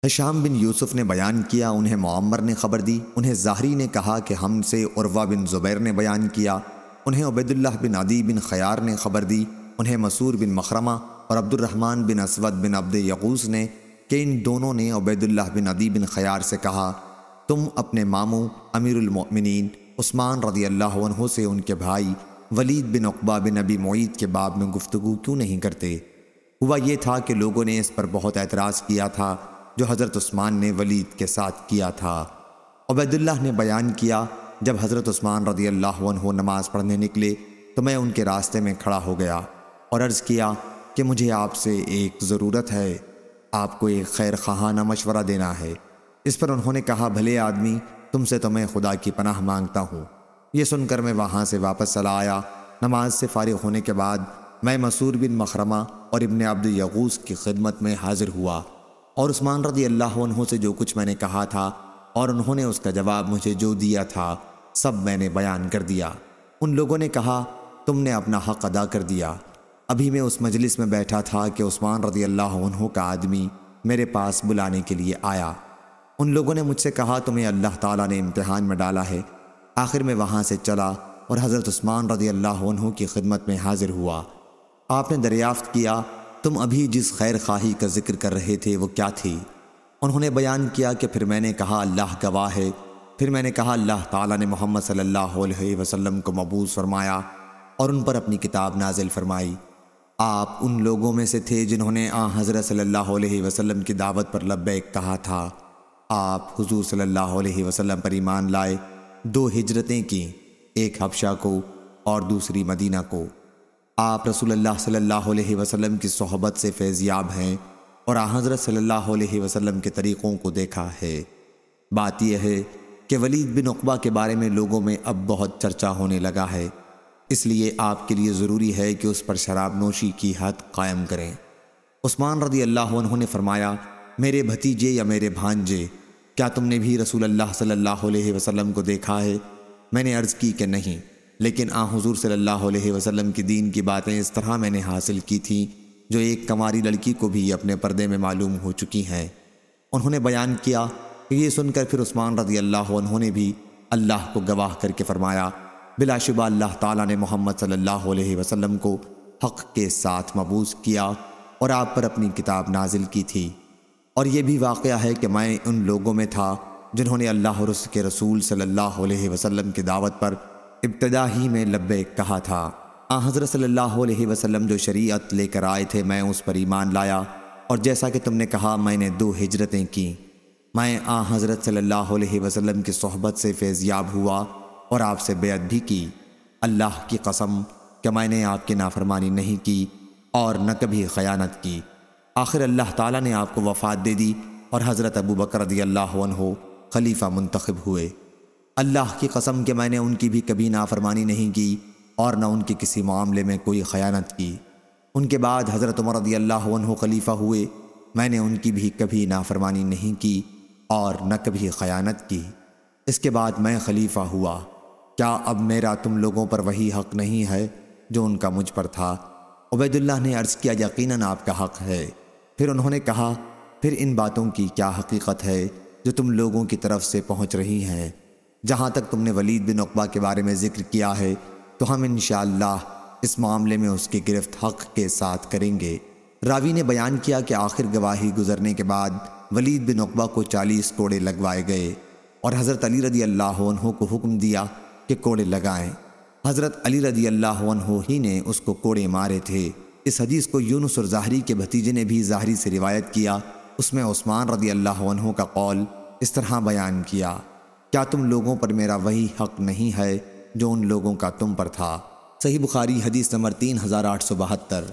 ہشام بن یوسف نے بیان کیا، انہیں معمر نے خبر دی، انہیں زہری نے کہا کہ ہم سے عروہ بن زبیر نے بیان کیا، انہیں عبید اللہ بن عدی بن خیار نے خبر دی، انہیں مسعور بن مخرمہ اور عبد الرحمن بن اسود بن عبد یغوث نے کہ ان دونوں نے عبید اللہ بن عدی بن خیار سے کہا، تم اپنے ماموں امیر المؤمنین عثمان رضی اللہ عنہ سے ان کے بھائی ولید بن عقبہ بن ابی معیط کے باب میں گفتگو کیوں نہیں کرتے؟ ہوا یہ تھا کہ لوگوں نے اس پر بہت اعتراض کیا تھا جو حضرت عثمان نے ولید کے ساتھ کیا تھا۔ عبید اللہ نے بیان کیا، جب حضرت عثمان رضی اللہ عنہ نماز پڑھنے نکلے تو میں ان کے راستے میں کھڑا ہو گیا اور عرض کیا کہ مجھے آپ سے ایک ضرورت ہے، آپ کو ایک خیر خواہانہ مشورہ دینا ہے۔ اس پر انہوں نے کہا، بھلے آدمی، تم سے تو میں خدا کی پناہ مانگتا ہوں۔ یہ سن کر میں وہاں سے واپس چلا آیا۔ نماز سے فارغ ہونے کے بعد میں مسعور بن مخرمہ اور ابن عبد یغوث کی خدمت میں حاضر ہوا اور عثمان رضی اللہ عنہ سے جو کچھ میں نے کہا تھا اور انہوں نے اس کا جواب مجھے جو دیا تھا سب میں نے بیان کر دیا۔ ان لوگوں نے کہا، تم نے اپنا حق ادا کر دیا۔ ابھی میں اس مجلس میں بیٹھا تھا کہ عثمان رضی اللہ عنہ کا آدمی میرے پاس بلانے کے لیے آیا۔ ان لوگوں نے مجھ سے کہا، تمہیں اللہ تعالیٰ نے امتحان میں ڈالا ہے۔ آخر میں وہاں سے چلا اور حضرت عثمان رضی اللہ عنہ کی خدمت میں حاضر ہوا۔ آپ نے دریافت کیا، تم ابھی جس خیر خواہی کا ذکر کر رہے تھے وہ کیا تھی؟ انہوں نے بیان کیا کہ پھر میں نے کہا، اللہ گواہ ہے۔ پھر میں نے کہا، اللہ تعالیٰ نے محمد صلی اللہ علیہ وسلم کو مبعوث فرمایا اور ان پر اپنی کتاب نازل فرمائی۔ آپ ان لوگوں میں سے تھے جنہوں نے حضرت صلی اللہ علیہ وسلم کی دعوت پر لبیک کہا تھا۔ آپ حضور صلی اللہ علیہ وسلم پر ایمان لائے، 2 ہجرتیں کیں، ایک حبشہ کو اور دوسری مدینہ کو۔ آپ رسول اللہ صلی اللہ علیہ وسلم کی صحبت سے فیضیاب ہیں اور حضرت صلی اللہ علیہ وسلم کے طریقوں کو دیکھا ہے۔ بات یہ ہے کہ ولید بن عقبہ کے بارے میں لوگوں میں اب بہت چرچا ہونے لگا ہے، اس لیے آپ کے لیے ضروری ہے کہ اس پر شراب نوشی کی حد قائم کریں۔ عثمان رضی اللہ عنہ نے فرمایا، میرے بھتیجے یا میرے بھانجے، کیا تم نے بھی رسول اللہ صلی اللہ علیہ وسلم کو دیکھا ہے؟ میں نے عرض کی کہ نہیں، لیکن حضور صلی اللہ علیہ وسلم کی دین کی باتیں اس طرح میں نے حاصل کی تھیں جو ایک کنواری لڑکی کو بھی اپنے پردے میں معلوم ہو چکی ہیں۔ انہوں نے بیان کیا کہ یہ سن کر پھر عثمان رضی اللہ عنہ نے بھی اللہ کو گواہ کر کے فرمایا، بلا شبہ اللہ تعالیٰ نے محمد صلی اللہ علیہ وسلم کو حق کے ساتھ مبعوث کیا اور آپ پر اپنی کتاب نازل کی تھی۔ اور یہ بھی واقعہ ہے کہ میں ان لوگوں میں تھا جنہوں نے اللہ اور اس کے رسول صلی اللہ علیہ وسلم کی دعوت پر ابتدا ہی میں لبیک کہا تھا۔ حضرت صلی اللہ علیہ وسلم جو شریعت لے کر آئے تھے میں اس پر ایمان لایا، اور جیسا کہ تم نے کہا میں نے 2 ہجرتیں کیں۔ میں حضرت صلی اللہ علیہ وسلم کی صحبت سے فیضیاب ہوا اور آپ سے بیعت بھی کی۔ اللہ کی قسم کہ میں نے آپ کی نافرمانی نہیں کی اور نہ کبھی خیانت کی۔ آخر اللہ تعالیٰ نے آپ کو وفات دے دی اور حضرت ابو بکر رضی اللہ عنہ خلیفہ منتخب ہوئے۔ اللہ کی قسم کہ میں نے ان کی بھی کبھی نافرمانی نہیں کی اور نہ ان کے کسی معاملے میں کوئی خیانت کی۔ ان کے بعد حضرت عمر رضی اللہ عنہ خلیفہ ہوئے، میں نے ان کی بھی کبھی نافرمانی نہیں کی اور نہ کبھی خیانت کی۔ اس کے بعد میں خلیفہ ہوا۔ کیا اب میرا تم لوگوں پر وہی حق نہیں ہے جو ان کا مجھ پر تھا؟ عبید اللہ نے عرض کیا، یقیناً آپ کا حق ہے۔ پھر انہوں نے کہا، پھر ان باتوں کی کیا حقیقت ہے جو تم لوگوں کی طرف سے پہنچ رہی ہیں؟ جہاں تک تم نے ولید بن عقبہ کے بارے میں ذکر کیا ہے تو ہم انشاءاللہ اس معاملے میں اس کی گرفت حق کے ساتھ کریں گے۔ راوی نے بیان کیا کہ آخر گواہی گزرنے کے بعد ولید بن عقبہ کو 40 کوڑے لگوائے گئے اور حضرت علی رضی اللہ عنہ کو حکم دیا کہ کوڑے لگائیں۔ حضرت علی رضی اللہ عنہ ہی نے اس کو کوڑے مارے تھے۔ اس حدیث کو یونس اور زہری کے بھتیجے نے بھی زہری سے روایت کیا۔ اس میں عثمان رضی اللہ عنہ کا قول اس طرح بیان کیا، کیا تم لوگوں پر میرا وہی حق نہیں ہے جو ان لوگوں کا تم پر تھا؟ صحیح بخاری حدیث نمبر 3872۔